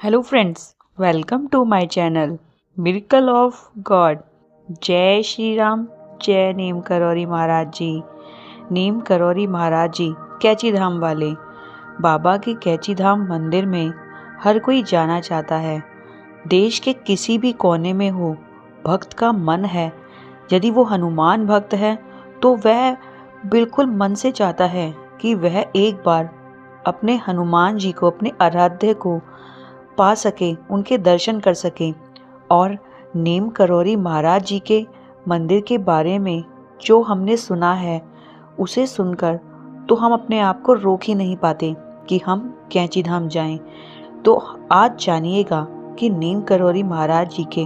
Hello friends, welcome to my channel miracle of God. जय श्री राम, जय नीम करौरी महाराज जी। नीम करौरी महाराज जी कैची धाम वाले। बाबा के कैची धाम मंदिर में हर कोई जाना चाहता है। देश के किसी भी कोने में हो, भक्त का मन है। यदि वो हनुमान भक्त है तो वह बिल्कुल मन से चाहता है कि वह एक बार अपने हनुमान जी को, अपने आराध्य को पा सके, उनके दर्शन कर सके। और नीम करौरी महाराज जी के मंदिर के बारे में जो हमने सुना है, उसे सुनकर तो हम अपने आप को रोक ही नहीं पाते कि हम कैंची धाम जाएं। तो आज जानिएगा कि नीम करौरी महाराज जी के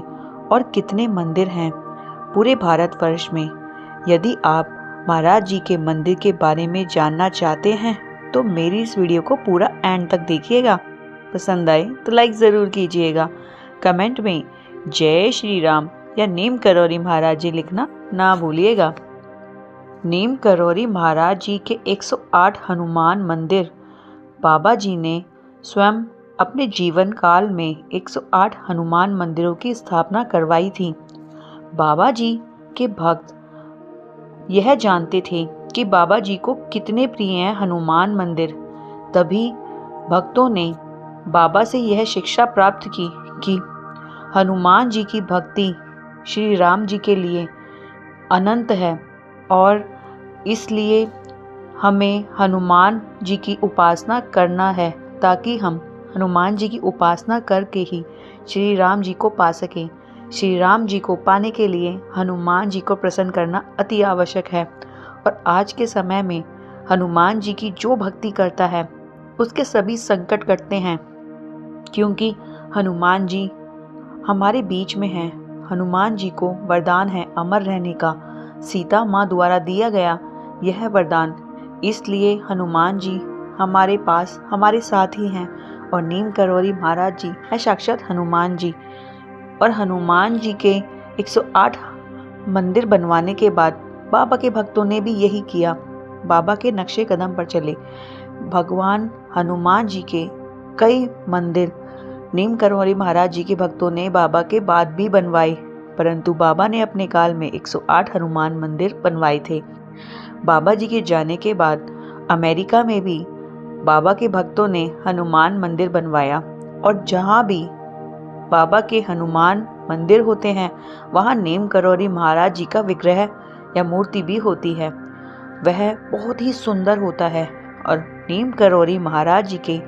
और कितने मंदिर हैं पूरे भारतवर्ष में। यदि आप महाराज जी के मंदिर के बारे में जानना चाहते हैं तो मेरी इस वीडियो को पूरा एंड तक देखिएगा। पसंद आए तो लाइक ज़रूर कीजिएगा। कमेंट में जय श्री राम या नीम करौरी महाराज जी लिखना ना भूलिएगा। नीम करौरी महाराज जी के 108 हनुमान मंदिर बाबा जी ने स्वयं अपने जीवन काल में 108 हनुमान मंदिरों की स्थापना करवाई थी। बाबा जी के भक्त यह जानते थे कि बाबा जी को कितने प्रिय हैं हनुमान मंदिर। तभी भक्तों ने बाबा से यह शिक्षा प्राप्त की कि हनुमान जी की भक्ति श्री राम जी के लिए अनंत है और इसलिए हमें हनुमान जी की उपासना करना है, ताकि हम हनुमान जी की उपासना करके ही श्री राम जी को पा सकें। श्री राम जी को पाने के लिए हनुमान जी को प्रसन्न करना अति आवश्यक है। और आज के समय में हनुमान जी की जो भक्ति करता है उसके सभी संकट कटते हैं, क्योंकि हनुमान जी हमारे बीच में हैं। हनुमान जी को वरदान है अमर रहने का, सीता माँ द्वारा दिया गया यह वरदान। इसलिए हनुमान जी हमारे पास, हमारे साथ ही हैं। और नीम करौरी महाराज जी है साक्षात हनुमान जी। और हनुमान जी के 108 मंदिर बनवाने के बाद बाबा के भक्तों ने भी यही किया, बाबा के नक्शे कदम पर चले। भगवान हनुमान जी के कई मंदिर नीम करौरी महाराज जी के भक्तों ने बाबा के बाद भी बनवाए, परंतु बाबा ने अपने काल में 108 हनुमान मंदिर बनवाए थे। बाबा जी के जाने के बाद अमेरिका में भी बाबा के भक्तों ने हनुमान मंदिर बनवाया। और जहाँ भी बाबा के हनुमान मंदिर होते हैं वहाँ नीम करौरी महाराज जी का विग्रह या मूर्ति भी होती है। वह बहुत ही सुंदर होता है। और नीम करौरी महाराज जी के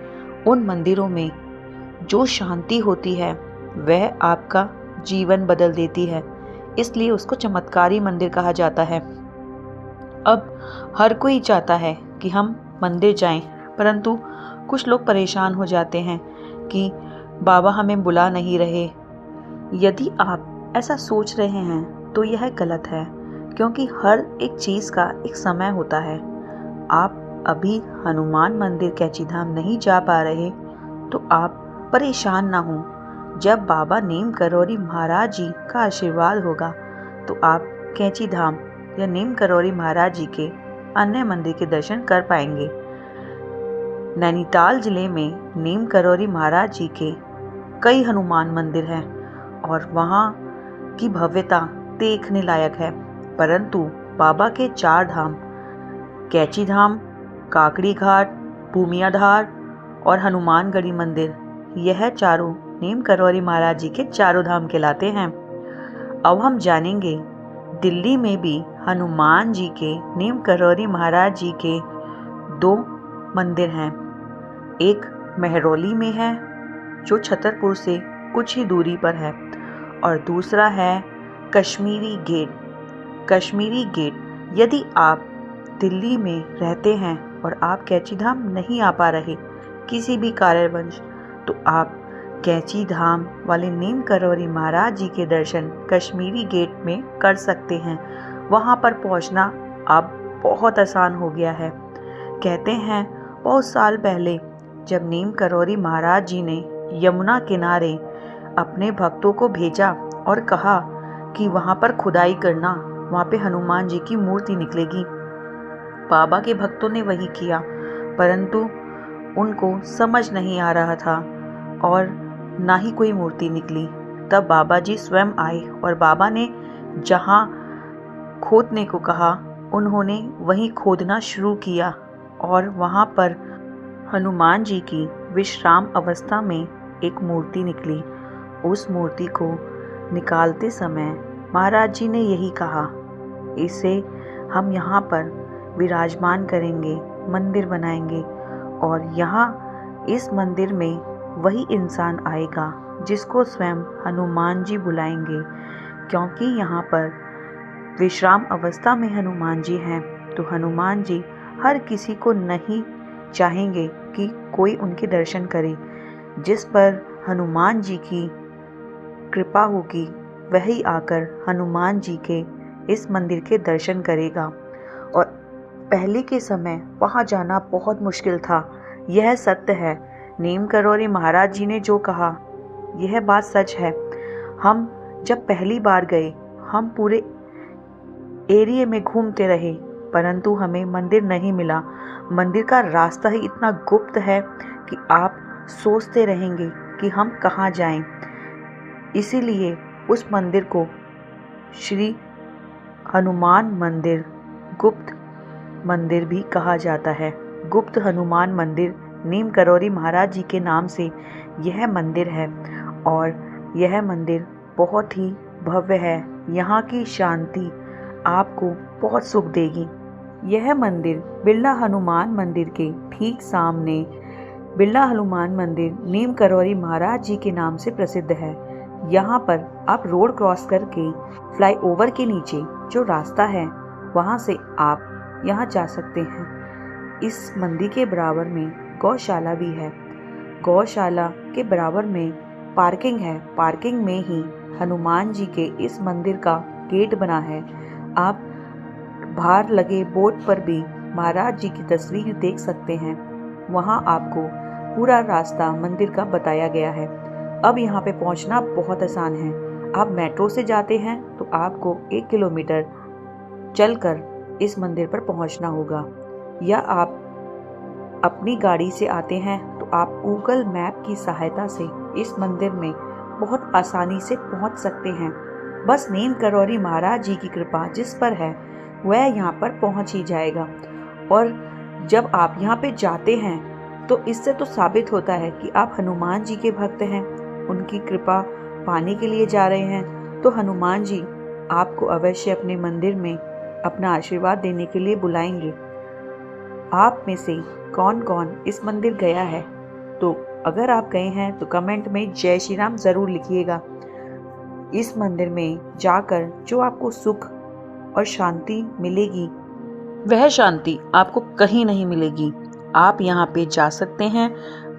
उन मंदिरों में जो शांति होती है वह आपका जीवन बदल देती है। इसलिए उसको चमत्कारी मंदिर कहा जाता है। अब हर कोई चाहता है कि हम मंदिर जाएं, परंतु कुछ लोग परेशान हो जाते हैं कि बाबा हमें बुला नहीं रहे। यदि आप ऐसा सोच रहे हैं तो यह गलत है, क्योंकि हर एक चीज़ का एक समय होता है। आप अभी हनुमान मंदिर कैची धाम नहीं जा पा रहे तो आप परेशान ना हो। जब बाबा नीम करौरी महाराज जी का आशीर्वाद होगा तो आप कैची धाम या नीम करौरी महाराज जी के अन्य मंदिर के दर्शन कर पाएंगे। नैनीताल जिले में नीम करौरी महाराज जी के कई हनुमान मंदिर हैं और वहाँ की भव्यता देखने लायक है। परंतु बाबा के 4 धाम कैची धाम, काकड़ी घाट, भूमियाधार और हनुमानगढ़ी मंदिर, यह चारों नीम करौरी महाराज जी के चारों धाम कहलाते हैं। अब हम जानेंगे दिल्ली में भी हनुमान जी के, नीम करौरी महाराज जी के 2 मंदिर हैं। एक महरौली में है जो छतरपुर से कुछ ही दूरी पर है, और दूसरा है कश्मीरी गेट। कश्मीरी गेट, यदि आप दिल्ली में रहते हैं और आप कैची धाम नहीं आ पा रहे किसी भी कारणवश, तो आप कैची धाम वाले नीम करौरी महाराज जी के दर्शन कश्मीरी गेट में कर सकते हैं। वहाँ पर पहुँचना अब बहुत आसान हो गया है। कहते हैं बहुत साल पहले जब नीम करौरी महाराज जी ने यमुना किनारे अपने भक्तों को भेजा और कहा कि वहाँ पर खुदाई करना, वहाँ पे हनुमान जी की मूर्ति निकलेगी। बाबा के भक्तों ने वही किया, परंतु उनको समझ नहीं आ रहा था और ना ही कोई मूर्ति निकली। तब बाबा जी स्वयं आए और बाबा ने जहाँ खोदने को कहा उन्होंने वहीं खोदना शुरू किया और वहाँ पर हनुमान जी की विश्राम अवस्था में एक मूर्ति निकली। उस मूर्ति को निकालते समय महाराज जी ने यही कहा, इसे हम यहाँ पर विराजमान करेंगे, मंदिर बनाएंगे और यहाँ इस मंदिर में वही इंसान आएगा जिसको स्वयं हनुमान जी बुलाएंगे, क्योंकि यहाँ पर विश्राम अवस्था में हनुमान जी हैं। तो हनुमान जी हर किसी को नहीं चाहेंगे कि कोई उनके दर्शन करे। जिस पर हनुमान जी की कृपा होगी वही आकर हनुमान जी के इस मंदिर के दर्शन करेगा। और पहले के समय वहाँ जाना बहुत मुश्किल था, यह सत्य है। नीम करौरी महाराज जी ने जो कहा यह बात सच है। हम जब पहली बार गए हम पूरे एरिया में घूमते रहे, परंतु हमें मंदिर नहीं मिला। मंदिर का रास्ता ही इतना गुप्त है कि आप सोचते रहेंगे कि हम कहाँ जाएं। इसीलिए उस मंदिर को श्री हनुमान मंदिर, गुप्त मंदिर भी कहा जाता है। गुप्त हनुमान मंदिर नीम करौरी महाराज जी के नाम से यह मंदिर है और यह मंदिर बहुत ही भव्य है। यहाँ की शांति आपको बहुत सुख देगी। यह मंदिर बिरला हनुमान मंदिर के ठीक सामने बिरला हनुमान मंदिर नीम करौरी महाराज जी के नाम से प्रसिद्ध है। यहाँ पर आप रोड क्रॉस करके फ्लाईओवर के नीचे जो रास्ता है वहाँ से आप यहाँ जा सकते हैं। इस मंदिर के बराबर में गौशाला भी है। गौशाला के बराबर में पार्किंग है। पार्किंग में ही हनुमान जी के इस मंदिर का गेट बना है। आप बाहर लगे बोर्ड पर भी महाराज जी की तस्वीर देख सकते हैं। वहाँ आपको पूरा रास्ता मंदिर का बताया गया है। अब यहाँ पे पहुँचना बहुत आसान है। आप मेट्रो से जाते हैं तो आपको 1 किलोमीटर चलकर इस मंदिर पर पहुँचना होगा, या आप अपनी गाड़ी से आते हैं तो आप गूगल मैप की सहायता से इस मंदिर में बहुत आसानी से पहुँच सकते हैं। बस नीम करौरी महाराज जी की कृपा जिस पर है वह यहाँ पर पहुँच ही जाएगा। और जब आप यहाँ पे जाते हैं तो इससे तो साबित होता है कि आप हनुमान जी के भक्त हैं, उनकी कृपा पाने के लिए जा रहे हैं। तो हनुमान जी आपको अवश्य अपने मंदिर में अपना आशीर्वाद देने के लिए बुलाएंगे। आप में से कौन कौन इस मंदिर गया है? तो अगर आप गए हैं तो कमेंट में जय श्री राम ज़रूर लिखिएगा। इस मंदिर में जाकर जो आपको सुख और शांति मिलेगी वह शांति आपको कहीं नहीं मिलेगी। आप यहाँ पे जा सकते हैं।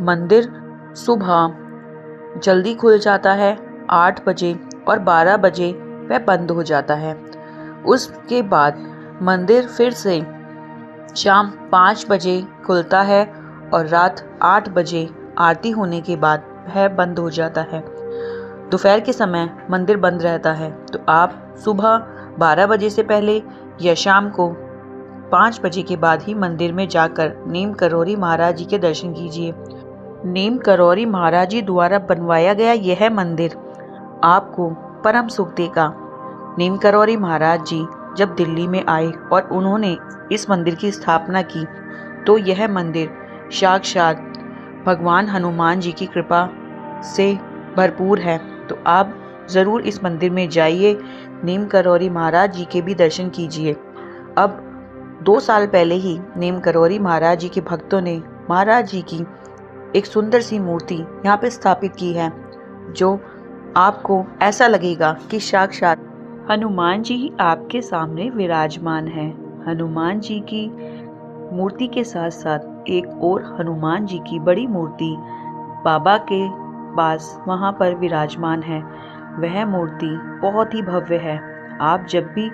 मंदिर सुबह जल्दी खुल जाता है 8 बजे और 12 बजे वह बंद हो जाता है। उसके बाद मंदिर फिर से शाम 5 बजे खुलता है और रात 8 बजे आरती होने के बाद वह बंद हो जाता है। दोपहर के समय मंदिर बंद रहता है। तो आप सुबह 12 बजे से पहले या शाम को 5 बजे के बाद ही मंदिर में जाकर नीम करौरी महाराज जी के दर्शन कीजिए। नीम करौरी महाराज जी द्वारा बनवाया गया यह मंदिर आपको परम सुख देगा। नीम करौरी महाराज जी जब दिल्ली में आए और उन्होंने इस मंदिर की स्थापना की तो यह मंदिर साक्षात भगवान हनुमान जी की कृपा से भरपूर है। तो आप ज़रूर इस मंदिर में जाइए, नीम करौरी महाराज जी के भी दर्शन कीजिए। अब 2 साल पहले ही नीम करौरी महाराज जी के भक्तों ने महाराज जी की एक सुंदर सी मूर्ति यहाँ पे स्थापित की है, जो आपको ऐसा लगेगा कि साक्षात हनुमान जी ही आपके सामने विराजमान है। हनुमान जी की मूर्ति के साथ साथ एक और हनुमान जी की बड़ी मूर्ति बाबा के पास वहाँ पर विराजमान है। वह मूर्ति बहुत ही भव्य है। आप जब भी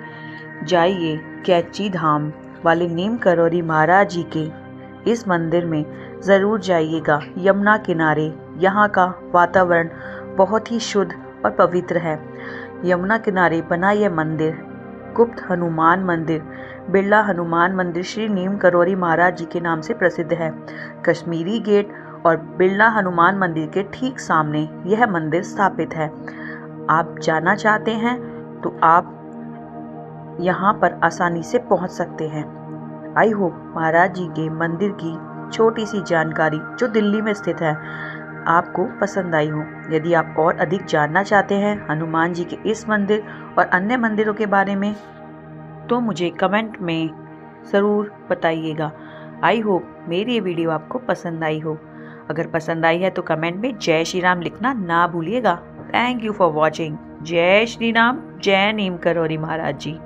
जाइए कैची धाम वाले नीम करौरी महाराज जी के इस मंदिर में ज़रूर जाइएगा। यमुना किनारे यहाँ का वातावरण बहुत ही शुद्ध और पवित्र है। यमुना किनारे बना यह मंदिर गुप्त हनुमान मंदिर बिरला हनुमान मंदिर श्री नीम करौरी महाराज जी के नाम से प्रसिद्ध है। कश्मीरी गेट और बिरला हनुमान मंदिर के ठीक सामने यह मंदिर स्थापित है। आप जाना चाहते हैं तो आप यहाँ पर आसानी से पहुँच सकते हैं। आई होप महाराज जी के मंदिर की छोटी सी जानकारी जो दिल्ली में स्थित है आपको पसंद आई हो। यदि आप और अधिक जानना चाहते हैं हनुमान जी के इस मंदिर और अन्य मंदिरों के बारे में तो मुझे कमेंट में ज़रूर बताइएगा। आई होप मेरी ये वीडियो आपको पसंद आई हो। अगर पसंद आई है तो कमेंट में जय श्री राम लिखना ना भूलिएगा। Thank you for watching. जय श्री राम, जय नीम करौरी महाराज जी।